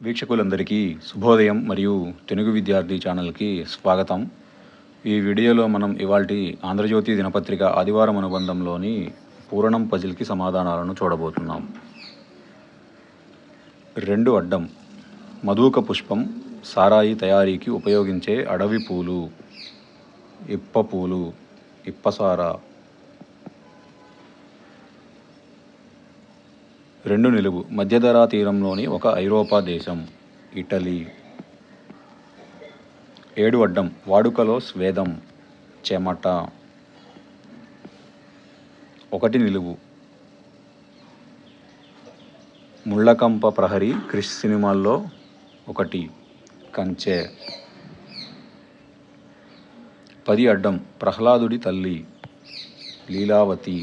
వీక్షకులందరికీ శుభోదయం మరియు తెలుగు విద్యార్థి ఛానల్కి స్వాగతం. ఈ వీడియోలో మనం ఇవాల్టి ఆంధ్రజ్యోతి దినపత్రిక ఆదివారం అనుబంధంలోని పూరణం పజిల్కి సమాధానాలను చూడబోతున్నాం. 2 అడ్డం మధుక పుష్పం సారాయి తయారీకి ఉపయోగించే అడవి పూలు. ఇప్ప పూలు, ఇప్పసార. 2 నిలువు మధ్యధరా తీరంలోని ఒక ఐరోపా దేశం ఇటలీ. 7 అడ్డం వాడుకలో స్వేదం, చెమట. 1 నిలువు ముళ్ళకంప ప్రహరీ క్రిష్ సినిమాల్లో ఒకటి కంచె. 10 అడ్డం ప్రహ్లాదుడి తల్లి లీలావతి.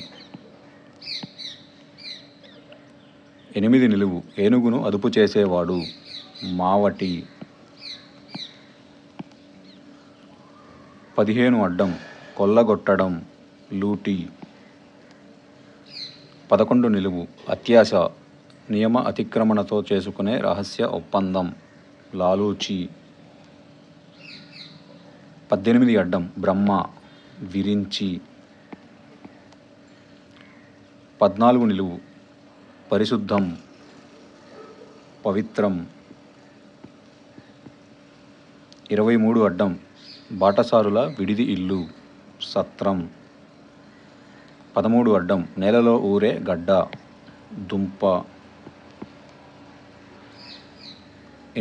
8 నిలువు ఏనుగును అదుపు చేసేవాడు మావటి. 15 అడ్డం కొల్లగొట్టడం లూటీ. 11 నిలువు అత్యాశ నియమ అతిక్రమణతో చేసుకునే రహస్య ఒప్పందం లాలూచి. 18 అడ్డం బ్రహ్మ విరించి. 14 నిలువు పరిశుద్ధం పవిత్రం. 23 అడ్డం బాటసారుల విడిది ఇల్లు సత్రం. 13 అడ్డం నేలలో ఊరే గడ్డ దుంప.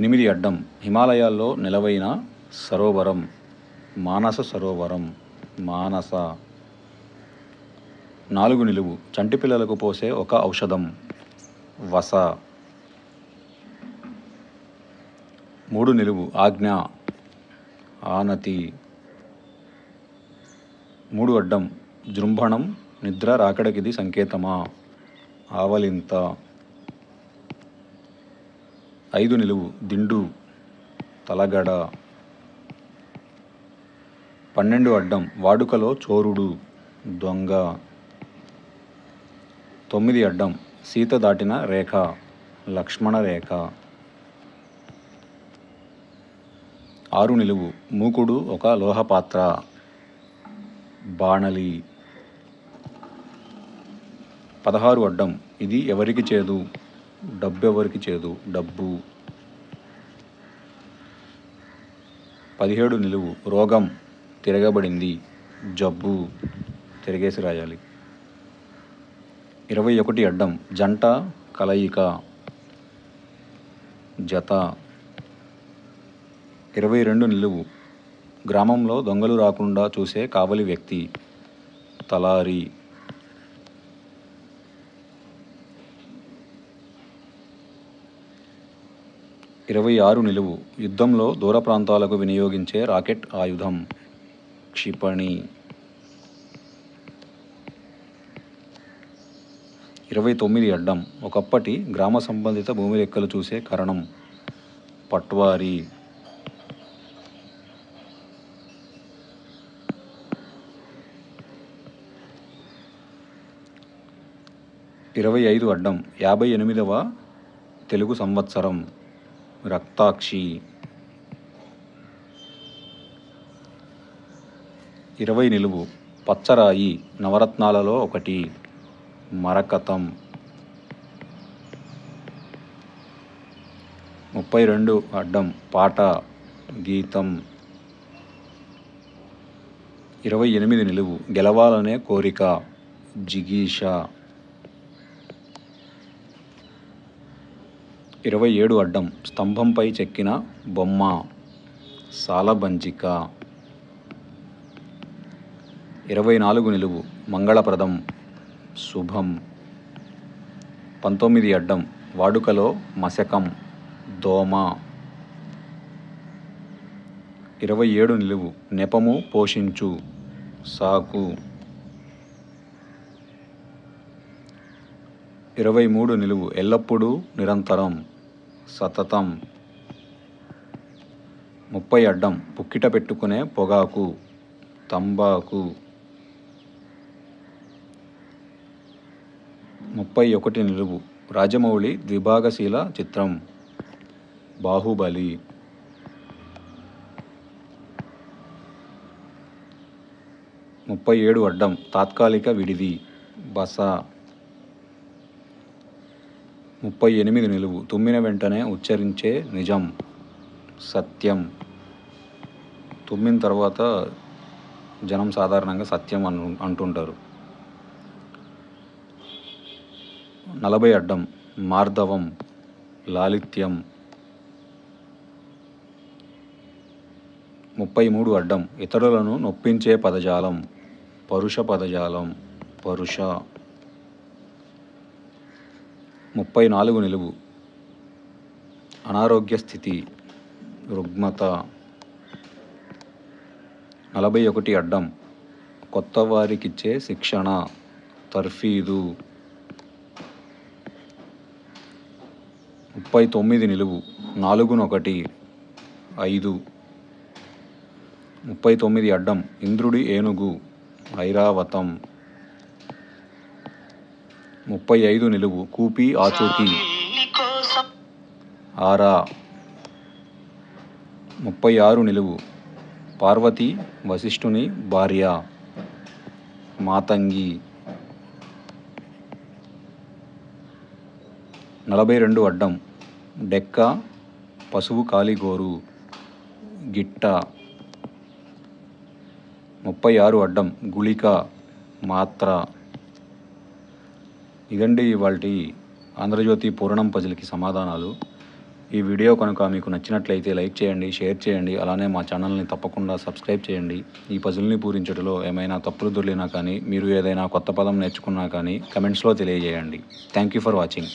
8 అడ్డం హిమాలయాల్లో నిలవైన సరోవరం మానస సరోవరం మానస. 4 నిలువు చంటి పిల్లలకు పోసే ఒక ఔషధం వస. 3 నిలువు ఆజ్ఞ ఆనతి. 3 అడ్డం జృంభణం నిద్ర రాకడకిది సంకేతమా ఆవలింత. 5 నిలువు దిండు తలగడ. 12 అడ్డం వాడుకలో చోరుడు దొంగ. 9 అడ్డం సీత దాటిన రేఖ లక్ష్మణ రేఖ. 6 నిలువు మూకుడు ఒక లోహపాత్ర బాణలి. 16 అడ్డం ఇది ఎవరికి చేదు డబ్బెవరికి చేదు డబ్బు. 17 నిలువు రోగం తిరగబడింది జబ్బు తిరగేసి రాయాలి. 21 అడ్డం జంట కలయిక జత. 22 నిలువు గ్రామంలో దొంగలు రాకుండా చూసే కావలి వ్యక్తి తలారి. 26 నిలువు యుద్ధంలో దూర ప్రాంతాలకు వినియోగించే రాకెట్ ఆయుధం క్షిపణి. 29 అడ్డం ఒకప్పటి గ్రామ సంబంధిత భూమి లెక్కలు చూసే కరణం పట్వారీ. 25 అడ్డం 58వ తెలుగు సంవత్సరం రక్తాక్షి. 20 నిలువు పచ్చరాయి నవరత్నాలలో ఒకటి మరకతం. 32 అడ్డం పాట గీతం. 28 నిలువు గెలవాలనే కోరిక జిగీష. 27 అడ్డం స్తంభంపై చెక్కిన బొమ్మ సాలబంజిక. 24 నిలువు మంగళప్రదం శుభం. 19 అడ్డం వాడుకలో మశకం దోమ. 27 నిలువు నెపము పోషించు సాకు. 23 నిలువు ఎల్లప్పుడూ నిరంతరం సతతం. 30 అడ్డం పుక్కిట పెట్టుకునే పొగాకు తంబాకు. 31 నిలువు రాజమౌళి ద్విభాగశీల చిత్రం బాహుబలి. 37 అడ్డం తాత్కాలిక విడిది బస. 38 నిలువు తుమ్మిన వెంటనే ఉచ్చరించే నిజం సత్యం. తుమ్మిన తర్వాత జనం సాధారణంగా సత్యం అంటుంటారు. 40 అడ్డం మార్దవం లాలిత్యం. 33 అడ్డం ఇతరులను నొప్పించే పదజాలం పరుష పదజాలం పరుష. 34 నిలువు అనారోగ్య స్థితి రుగ్మత. 41 అడ్డం కొత్త వారికిచ్చే శిక్షణ తర్ఫీదు. 39 నిలువు 4-1 5. 39 అడ్డం ఇంద్రుడి ఏనుగు ఐరావతం. 35 నిలువు కూపి ఆచూకీ ఆరా. 36 నిలువు పార్వతి వశిష్ఠుని భార్య మాతంగి. 42 అడ్డం డెక్క పశువు కాలిగోరు గిట్ట. 36 అడ్డం గుళిక మాత్ర. ఇదండి ఇవాల్టి ఆంధ్రజ్యోతి పూరణం పజిల్కి సమాధానాలు. ఈ వీడియో కనుక మీకు నచ్చినట్లయితే లైక్ చేయండి, షేర్ చేయండి, అలానే మా ఛానల్ని తప్పకుండా సబ్స్క్రైబ్ చేయండి. ఈ పజిల్ని పూరించడంలో ఏమైనా తప్పులు దొర్లినా కానీ, మీరు ఏదైనా కొత్త పదం నేర్చుకున్నా కానీ కమెంట్స్లో తెలియజేయండి. Thank you for watching.